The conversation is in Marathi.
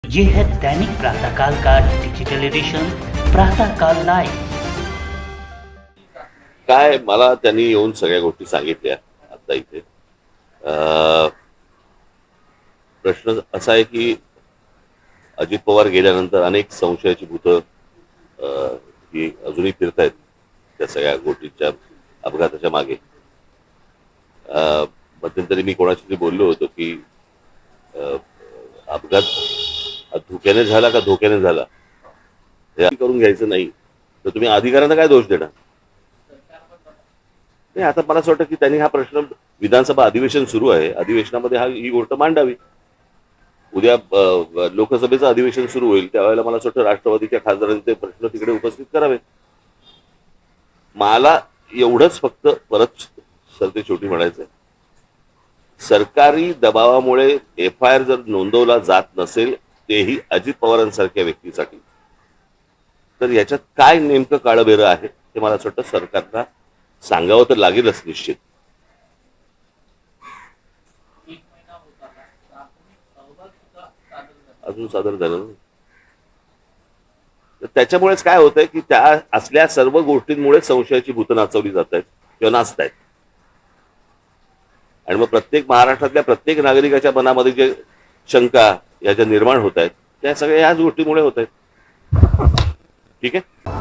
ये है दैनिक प्रातःकाल का डिजिटल एडिशन प्रातःकाल लाइव। काय मला त्यांनी येऊन सगळ्या गोष्टी सांगितल्या आता इथे. प्रश्न असा आहे की अजित पवार गेल्यानंतर अनेक संशयाची भूतं ही अजूनही फिरत आहेत त्या सगळ्या गोष्टीच्या अपघाताच्या मागे. मध्यंतरी मी कोणाशी तरी बोललो होतो की अपघात धोक्याने झाला का धोक्याने झाला हे करून घ्यायचं नाही तर तुम्ही अधिकाऱ्यांना काय दोष देणार. नाही, आता मला असं वाटतं की त्यांनी हा प्रश्न विधानसभा अधिवेशन सुरू आहे, अधिवेशनामध्ये ही गोष्ट मांडावी. उद्या लोकसभेचं अधिवेशन सुरू होईल त्यावेळेला मला असं वाटतं राष्ट्रवादीच्या खासदारांचे प्रश्न तिकडे उपस्थित करावे. मला एवढंच फक्त परत सरते शेवटी म्हणायचंय, सरकारी दबावामुळे FIR जर नोंदवला जात नसेल तेही अजित पवारांसारख्या व्यक्तीसाठी, तर याच्यात काय नेमकं काळबेरं आहे ते मला असं वाटतं सरकारला सांगावं तर लागेलच निश्चित. अजून सादर झालं नाही. तर त्याच्यामुळेच काय होतंय की त्या असल्या सर्व गोष्टींमुळे संशयाची भूतं नाचवली जात आहेत किंवा नाचत आहेत. आणि मग प्रत्येक महाराष्ट्रातल्या प्रत्येक नागरिकाच्या मनामध्ये जे शंका या ज्या निर्माण होत आहेत त्या सगळ्या ह्याच गोष्टीमुळे होत आहेत. ठीक आहे.